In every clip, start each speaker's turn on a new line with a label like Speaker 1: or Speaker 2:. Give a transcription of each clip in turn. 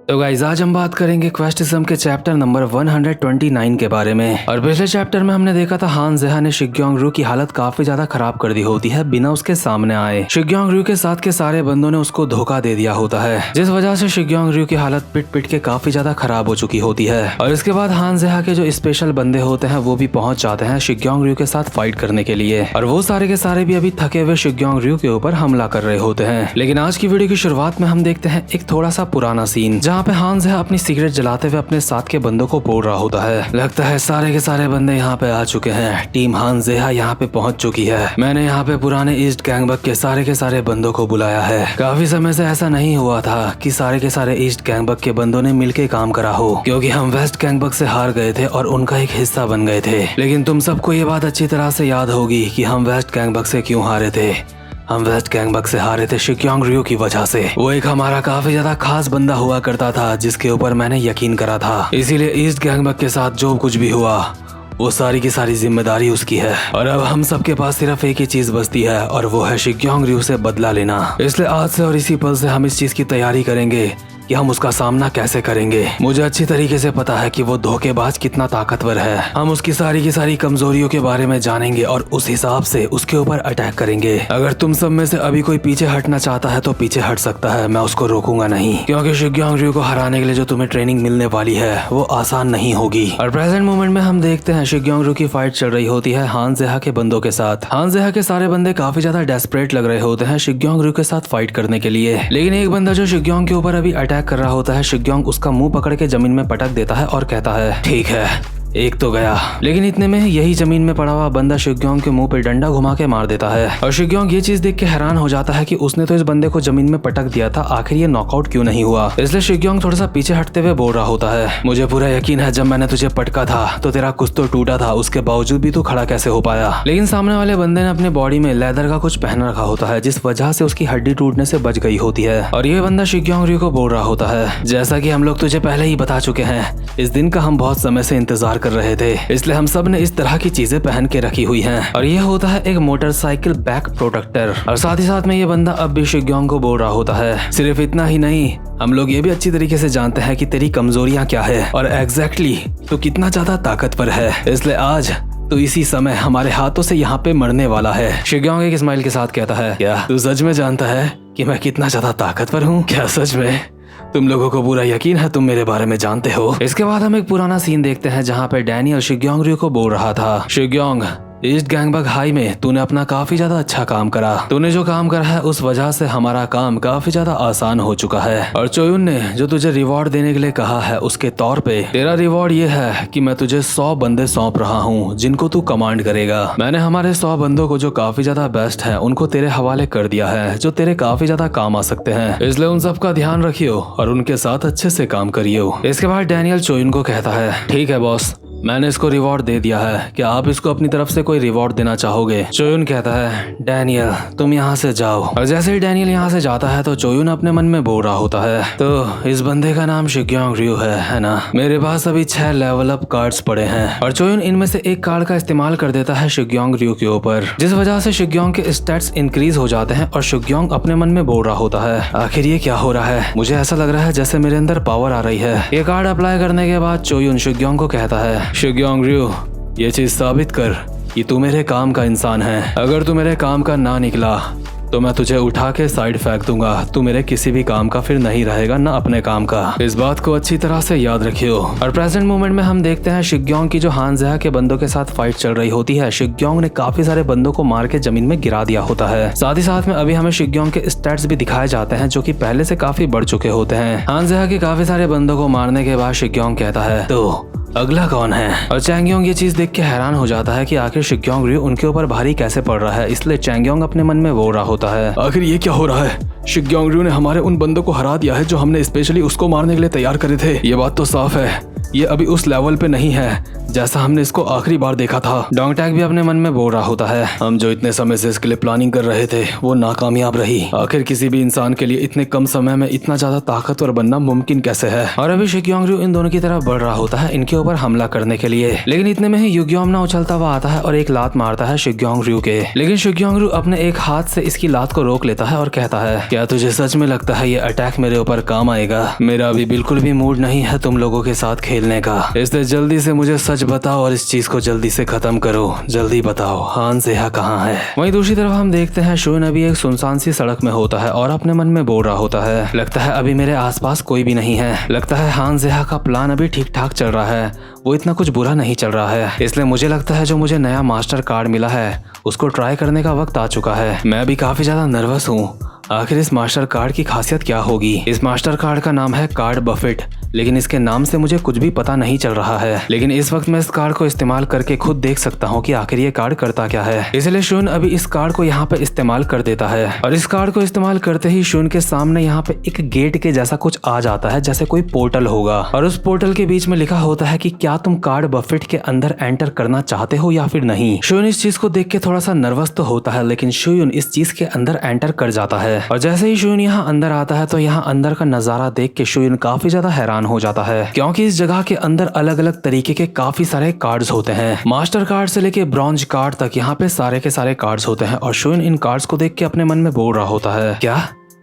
Speaker 1: तो गाइस आज हम बात करेंगे क्वेस्टिज्म के चैप्टर नंबर 129 के बारे में। और पिछले चैप्टर में हमने देखा था हान जेहा ने शिग्योंग रु की हालत काफी ज्यादा खराब कर दी होती है बिना उसके सामने आए। शिग्योंग रु के साथ के सारे बंदों ने उसको धोखा दे दिया होता है, जिस वजह से शिग्योंग रु की हालत पिट पिट के काफी ज्यादा खराब हो चुकी होती है। और इसके बाद हान जेहा के जो स्पेशल बंदे होते हैं वो भी पहुंच जाते हैं शिग्योंग रु के साथ फाइट करने के लिए, और वो सारे के सारे भी अभी थके हुए शिग्योंग रु के ऊपर हमला कर रहे होते हैं। लेकिन आज की वीडियो की शुरुआत में हम देखते हैं एक थोड़ा सा पुराना सीन, जहाँ पे हान जेहा अपनी सिगरेट जलाते हुए अपने साथ के बंदों को बोल रहा होता है। लगता है सारे के सारे बंदे यहाँ पे आ चुके हैं, टीम हान जेहा यहाँ पे पहुंच चुकी है। मैंने यहाँ पे पुराने ईस्ट गैंगबक के सारे बंदों को बुलाया है। काफी समय से ऐसा नहीं हुआ था कि सारे के सारे ईस्ट गैंगबक के बंदों ने मिलके काम करा हो, क्योंकि हम वेस्ट गैंगबक से हार गए थे और उनका एक हिस्सा बन गए थे। लेकिन तुम सबको ये बात अच्छी तरह से याद होगी कि हम वेस्ट गैंगबक से क्यों हारे थे। हम वेस्ट गैंगबक से हारे थे शिग्योंग रु की वजह से। वो एक हमारा काफी ज्यादा खास बंदा हुआ करता था जिसके ऊपर मैंने यकीन करा था, इसीलिए ईस्ट गैंगबक के साथ जो कुछ भी हुआ वो सारी की सारी जिम्मेदारी उसकी है। और अब हम सबके पास सिर्फ एक ही चीज बचती है और वो है शिग्योंग रु से बदला लेना। इसलिए आज से और इसी पल से हम इस चीज की तैयारी करेंगे कि हम उसका सामना कैसे करेंगे। मुझे अच्छी तरीके से पता है कि वो धोखेबाज कितना ताकतवर है। हम उसकी सारी की सारी कमजोरियों के बारे में जानेंगे और उस हिसाब से उसके ऊपर अटैक करेंगे। अगर तुम सब में से अभी कोई पीछे हटना चाहता है तो पीछे हट सकता है, मैं उसको रोकूंगा नहीं, क्योंकि शिग्योंग रु को हराने के लिए जो तुम्हें ट्रेनिंग मिलने वाली है वो आसान नहीं होगी। और प्रेजेंट मोमेंट में हम देखते हैं शिग्योंग रु की फाइट चल रही होती है हान जेहा के बंदों के साथ। हान जेहा के सारे बंदे काफी ज्यादा डेस्परेट लग रहे होते हैं शिग्योंग रु के साथ फाइट करने के लिए। लेकिन एक बंदा जो शिग्योंग के ऊपर अभी अटैक कर रहा होता है, शिग्योंग उसका मुंह पकड़ के जमीन में पटक देता है और कहता है ठीक है एक तो गया। लेकिन इतने में यही जमीन में पड़ा हुआ बंदा शिग्योंग के मुंह पे डंडा घुमा के मार देता है। और शिग्योंग ये चीज देख के हैरान हो जाता है कि उसने तो इस बंदे को जमीन में पटक दिया था, आखिर ये नॉकआउट क्यों नहीं हुआ। इसलिए शिग्योंग थोड़ा सा पीछे हटते हुए बोल रहा होता है, मुझे पूरा यकीन है जब मैंने तुझे पटका था तो तेरा कुछ तो टूटा था, उसके बावजूद भी तू खड़ा कैसे हो पाया। लेकिन सामने वाले बंदे ने अपने बॉडी में लेदर का कुछ पहन रखा होता है, जिस वजह से उसकी हड्डी टूटने से बच गई होती है। और ये बंदा शिग्योंग रु को बोल रहा होता है, जैसा कि हम लोग तुझे पहले ही बता चुके हैं, इस दिन का हम बहुत समय से इंतजार कर रहे थे, इसलिए हम सब ने इस तरह की चीजें पहन के रखी हुई हैं। और ये होता है एक मोटरसाइकिल बैक प्रोटेक्टर। और साथ ही साथ में ये बंदा अब भी शिग्योंग को बोल रहा होता है, सिर्फ इतना ही नहीं, हम लोग ये भी अच्छी तरीके से जानते हैं कि तेरी कमजोरियां क्या है और एग्जैक्टली तो कितना ज्यादा ताकतवर है, इसलिए आज तो इसी समय हमारे हाथों से यहाँ पे मरने वाला है। शिग्योंग एक स्माइल के साथ कहता है, क्या तू सच में जानता है कि मैं कितना ज्यादा ताकतवर हूँ? क्या सच में तुम लोगों को पूरा यकीन है, तुम मेरे बारे में जानते हो? इसके बाद हम एक पुराना सीन देखते हैं जहाँ पे डैनियल शिग्योंग रु को बोल रहा था, शिग्योंग ईस्ट गैंगबक हाई में तूने अपना काफी ज्यादा अच्छा काम करा। तूने जो काम करा है उस वजह से हमारा काम काफी ज्यादा आसान हो चुका है। और चोयुन ने जो तुझे रिवॉर्ड देने के लिए कहा है उसके तौर पे तेरा रिवॉर्ड ये है कि मैं तुझे 100 बंदे सौंप रहा हूँ जिनको तू कमांड करेगा। मैंने हमारे 100 बंदों को जो काफी ज्यादा बेस्ट है उनको तेरे हवाले कर दिया है, जो तेरे काफी ज्यादा काम आ सकते हैं, इसलिए उन सब का ध्यान रखियो और उनके साथ अच्छे से काम करियो। इसके बाद डैनियल चोयुन को कहता है, ठीक है बॉस, मैंने इसको रिवॉर्ड दे दिया है, क्या आप इसको अपनी तरफ से कोई रिवॉर्ड देना चाहोगे? चोयुन कहता है, डैनियल तुम यहाँ से जाओ। और जैसे ही डैनियल यहाँ से जाता है तो चोयुन अपने मन में बोल रहा होता है, तो इस बंदे का नाम शिग्योंग रु है ना? मेरे पास अभी 6 लेवल अप कार्ड्स पड़े हैं। और चोयुन इनमें से एक कार्ड का इस्तेमाल कर देता है शिग्योंग रु के ऊपर, जिस वजह से शिग्योंग के स्टैट्स इंक्रीज हो जाते हैं। और शिग्योंग अपने मन में बोल रहा होता है, आखिर ये क्या हो रहा है? मुझे ऐसा लग रहा है जैसे मेरे अंदर पावर आ रही है। ये कार्ड अप्लाई करने के बाद चोयुन शिग्योंग को कहता है, शिग्योंग रु ये चीज साबित कर कि तू मेरे काम का इंसान है। अगर तू मेरे काम का ना निकला तो मैं तुझे उठा के साइड फेंक दूंगा, तू मेरे किसी भी काम का फिर नहीं रहेगा, ना अपने काम का। इस बात को अच्छी तरह से याद रखियो। और प्रेजेंट मोमेंट में हम देखते हैं शिग्योंग की जो हान जेहा के बंदों के साथ फाइट चल रही होती है। शिग्योंग ने काफी सारे बंदों को मार के जमीन में गिरा दिया होता है। साथ ही साथ में अभी हमें शिग्योंग के स्टैट्स भी दिखाए जाते हैं जो कि पहले से काफी बढ़ चुके होते हैं। हान जेहा के काफी सारे बंदों को मारने के बाद शिग्योंग कहता है, तो अगला कौन है? और चैंगयोंग ये चीज देख के हैरान हो जाता है कि आखिर शिग्योंग रु उनके ऊपर भारी कैसे पड़ रहा है। इसलिए चैंगयोंग अपने मन में बोल रहा होता है, आखिर ये क्या हो रहा है? शिग्योंग रु ने हमारे उन बंदों को हरा दिया है जो हमने स्पेशली उसको मारने के लिए तैयार करे थे। ये बात तो साफ है, ये अभी उस लेवल पे नहीं है जैसा हमने इसको आखिरी बार देखा था। डोंग टैक भी अपने मन में बोल रहा होता है, हम जो इतने समय से इसके लिए प्लानिंग कर रहे थे वो नाकामयाब रही। आखिर किसी भी इंसान के लिए इतने कम समय में इतना ज्यादा ताकतवर बनना मुमकिन कैसे है। और अभी शिग्योंग रyu इन दोनों की तरफ बढ़ रहा होता है इनके ऊपर हमला करने के लिए, लेकिन इतने में ही युग्योमना उछलता हुआ आता है और एक लात मारता है शिग्योंग रyu के। लेकिन शिग्योंग रyu अपने एक हाथ से इसकी लात को रोक लेता है और कहता है, क्या तुझे सच में लगता है ये अटैक मेरे ऊपर काम आएगा? मेरा अभी बिल्कुल भी मूड नहीं है तुम लोगों के साथ खेलने का, इसलिए जल्दी से मुझे सच बताओ और इस चीज को जल्दी से खत्म करो। जल्दी बताओ हान ज़ेहा कहाँ है? वहीं दूसरी तरफ हम देखते हैं शुन अभी एक सुनसान सी सड़क में होता है और अपने मन में बोल रहा होता है, लगता है अभी मेरे आसपास कोई भी नहीं है। लगता है हान ज़ेहा का प्लान अभी ठीक ठाक चल रहा है, वो इतना कुछ बुरा नहीं चल रहा है। इसलिए मुझे लगता है जो मुझे नया मास्टर कार्ड मिला है उसको ट्राई करने का वक्त आ चुका है। मैं भी काफी ज्यादा नर्वस हूँ, आखिर इस मास्टर कार्ड की खासियत क्या होगी। इस मास्टर कार्ड का नाम है कार्ड बफेट, लेकिन इसके नाम से मुझे कुछ भी पता नहीं चल रहा है। लेकिन इस वक्त मैं इस कार्ड को इस्तेमाल करके खुद देख सकता हूँ कि आखिर ये कार्ड करता क्या है। इसलिए शुन अभी इस कार्ड को यहाँ पे इस्तेमाल कर देता है और इस कार्ड को इस्तेमाल करते ही शुन के सामने यहाँ पे एक गेट के जैसा कुछ आ जाता है, जैसे कोई पोर्टल होगा। और उस पोर्टल के बीच में लिखा होता है कि क्या तुम कार्ड बफेट के अंदर एंटर करना चाहते हो या फिर नहीं। शुन इस चीज को देख के थोड़ा सा नर्वस तो होता है, लेकिन शुन इस चीज के अंदर एंटर कर जाता है। और जैसे ही शुन यहाँ अंदर आता है तो यहाँ अंदर का नजारा देख के शुन काफी ज्यादा हैरान हो जाता है, क्योंकि इस जगह के अंदर अलग अलग तरीके के काफी सारे कार्ड्स होते हैं। मास्टर कार्ड से लेके ब्रॉन्ज कार्ड तक यहाँ पे सारे के सारे कार्ड्स होते हैं। और शुन इन कार्ड्स को देख के अपने मन में बोल रहा होता है, क्या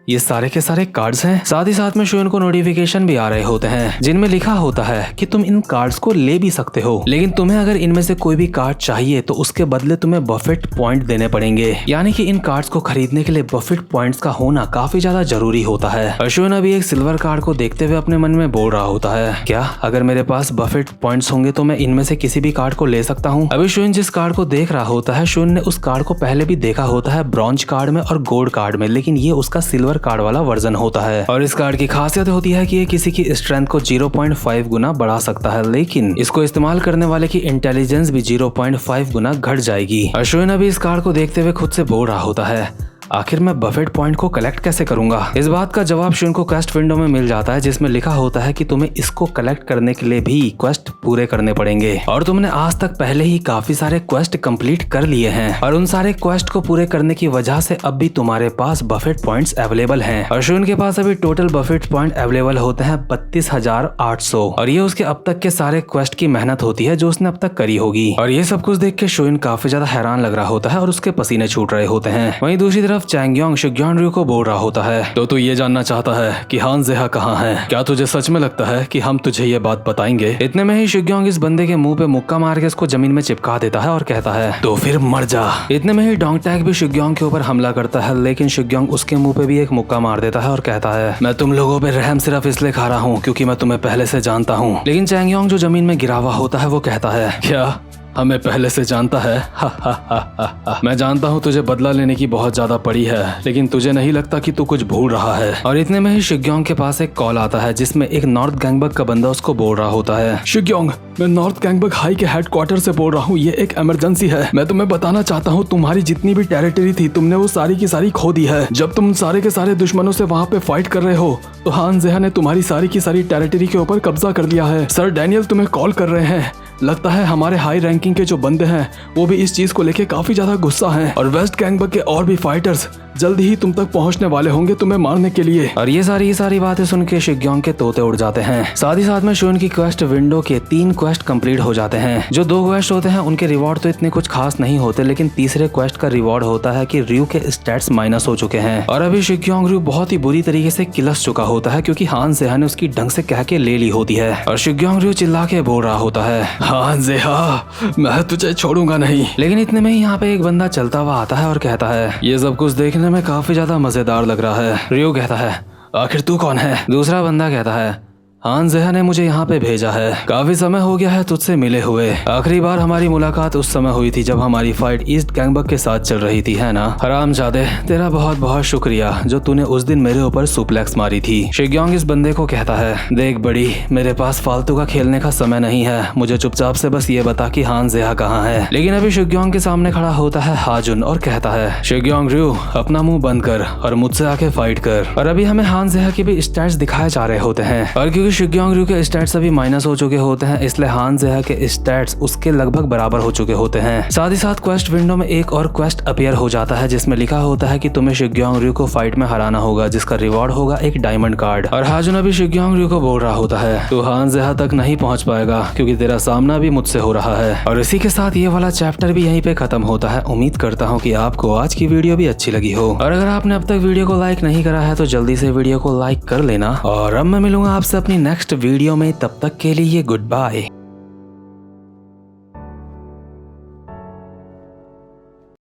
Speaker 1: ये सारे के सारे कार्ड्स हैं? साथ ही साथ में शुन को नोटिफिकेशन भी आ रहे होते हैं जिनमें लिखा होता है कि तुम इन कार्ड्स को ले भी सकते हो, लेकिन तुम्हें अगर इनमें से कोई भी कार्ड चाहिए तो उसके बदले तुम्हें बफेट पॉइंट देने पड़ेंगे। यानी कि इन कार्ड्स को खरीदने के लिए बफेट पॉइंट्स का होना काफी ज्यादा जरूरी होता है। और शुन अभी एक सिल्वर कार्ड को देखते हुए अपने मन में बोल रहा होता है, क्या अगर मेरे पास बफेट पॉइंट्स होंगे तो मैं इनमें से किसी भी कार्ड को ले सकता हूँ। अभी शुन जिस कार्ड को देख रहा होता है, शुन ने उस कार्ड को पहले भी देखा होता है ब्रॉन्ज कार्ड में और गोल्ड कार्ड में, लेकिन ये उसका सिल्वर कार्ड वाला वर्जन होता है। और इस कार्ड की खासियत होती है कि ये किसी की स्ट्रेंथ को 0.5 गुना बढ़ा सकता है, लेकिन इसको इस्तेमाल करने वाले की इंटेलिजेंस भी 0.5 गुना घट जाएगी। और शुन अभी इस कार्ड को देखते हुए खुद से बोल रहा होता है, आखिर मैं बफेट पॉइंट को कलेक्ट कैसे करूंगा। इस बात का जवाब शुन को क्वेस्ट विंडो में मिल जाता है, जिसमें लिखा होता है कि तुम्हें इसको कलेक्ट करने के लिए भी क्वेस्ट पूरे करने पड़ेंगे और तुमने आज तक पहले ही काफी सारे क्वेस्ट कंप्लीट कर लिए हैं और उन सारे क्वेस्ट को पूरे करने की वजह से अब भी तुम्हारे पास बफेट पॉइंट्स अवेलेबल हैं। और शुन के पास अभी टोटल बफेट पॉइंट अवेलेबल होते हैं 32,800 और ये उसके अब तक के सारे क्वेस्ट की मेहनत होती है जो उसने अब तक करी होगी। और ये सब कुछ देख के शुन काफी ज्यादा हैरान लग रहा होता है और उसके पसीने छूट रहे होते हैं। वहीं दूसरी तरफ चैंगयोंग शिग्योंग रyu को बोल रहा होता है, तो तू ये जानना चाहता है कि हान ज़ेहा कहाँ है? क्या तुझे सच में लगता है कि हम तुझे ये बात बताएंगे? इतने में ही शिग्योंग इस बंदे के मुंह पे मुक्का मार के इसको जमीन में चिपका देता है और कहता है, तो फिर मर जा। इतने में ही डोंग टैक भी शिग्योंग के ऊपर हमला करता है, लेकिन शिग्योंग उसके मुंह पे भी एक मुक्का मार देता है और कहता है, मैं तुम लोगों पे रहम सिर्फ इसलिए खा रहा हूँ क्योंकि मैं तुम्हें पहले से जानता हूँ। लेकिन चैंगयोंग जो जमीन में गिरा हुआ होता है वो कहता है, क्या हमें पहले से जानता है? हा हा हा हा हा। मैं जानता हूँ तुझे बदला लेने की बहुत ज्यादा पड़ी है, लेकिन तुझे नहीं लगता कि तू कुछ भूल रहा है। और इतने में ही शिग्योंग के पास एक कॉल आता है जिसमें एक नॉर्थ गैंगबक का बंदा उसको बोल रहा होता है, शिग्योंग मैं नॉर्थ गैंगबक हाई के हेडक्वार्टर से बोल रहा हूँ, ये एक इमरजेंसी है। मैं तुम्हें बताना चाहता हूँ तुम्हारी जितनी भी टेरिटरी थी तुमने वो सारी की सारी खो दी है। जब तुम सारे के सारे दुश्मनों से वहाँ पे फाइट कर रहे हो तो हान ज़ेहा ने तुम्हारी सारी की सारी टेरिटरी के ऊपर कब्जा कर लिया है। सर डैनियल तुम्हें कॉल कर रहे हैं। लगता है हमारे हाई रैंकिंग के जो बंदे हैं वो भी इस चीज को लेके काफी ज्यादा गुस्सा हैं और वेस्ट गैंगबक के और भी फाइटर्स जल्दी ही तुम तक पहुंचने वाले होंगे तुम्हें मारने के लिए। और ये सारी बातें सुन के शिग्योंग के तोते उड़ जाते हैं। साथ ही साथ में शुन की क्वेस्ट विंडो के 3 क्वेस्ट कंप्लीट हो जाते हैं। जो 2 क्वेस्ट होते हैं उनके रिवॉर्ड तो इतने कुछ खास नहीं होते, लेकिन तीसरे क्वेस्ट का रिवॉर्ड होता है कि रyu के स्टैट्स माइनस हो चुके हैं और अभी शिग्योंग रyu बहुत ही बुरी तरीके से किलस चुका होता है क्योंकि हान ज़ेहा ने उसकी ढंग से कह के ले ली होती है। और शिग्योंग रyu चिल्ला के बोल रहा होता है, हान ज़ेहा मैं तुझे छोड़ूंगा नहीं। लेकिन इतने में ही यहाँ पे एक बंदा चलता हुआ आता है और कहता है, ये सब कुछ देखने में काफी ज्यादा मजेदार लग रहा है। रyu कहता है, आखिर तू कौन है? दूसरा बंदा कहता है, हान ज़ेहा ने मुझे यहाँ पे भेजा है। काफी समय हो गया है तुझसे मिले हुए। आखिरी बार हमारी मुलाकात उस समय हुई थी जब हमारी फाइट ईस्ट गैंगबक के साथ चल रही थी, है ना? हरामजादे तेरा बहुत बहुत शुक्रिया जो तूने उस दिन मेरे ऊपर सुप्लेक्स मारी थी। शिग्योंग इस बंदे को कहता है, देख बड़ी मेरे पास फालतू का खेलने का समय नहीं है, मुझे चुपचाप से बस ये बता कि हान ज़ेहा कहाँ है। लेकिन अभी शिग्योंग के सामने खड़ा होता है हाजुन और कहता है, शिग्योंग रyu अपना मुंह बंद कर और मुझसे आके फाइट कर। और अभी हमें हान ज़ेहा के भी स्टैट्स दिखाए जा रहे होते हैं और क्योंकि शिग्योंग रyu के स्टैट्स अभी माइनस हो चुके होते हैं, इसलिए हान जेहा के स्टैट्स उसके लगभग बराबर हो चुके होते हैं। साथ ही साथ क्वेस्ट विंडो में एक और क्वेस्ट अपीयर हो जाता है जिसमें लिखा होता है कि तुम्हें शिग्योंग रyu को फाइट में हराना होगा, जिसका रिवॉर्ड होगा एक डायमंड कार्ड। और हाजुन अभी शिग्योंग रyu को बोल रहा होता है तू हान जेहा तक नहीं पहुंच पाएगा क्योंकि तेरा सामना भी मुझसे हो रहा है। और इसी के साथ ये वाला चैप्टर भी यहीं पे खत्म होता है। उम्मीद करता हूँ कि आपको आज की वीडियो भी अच्छी लगी हो, और अगर आपने अब तक वीडियो को लाइक नहीं करा है तो जल्दी से वीडियो को लाइक कर लेना। और अब मैं मिलूंगा आपसे अपनी नेक्स्ट वीडियो में, तब तक के लिए गुड बाय।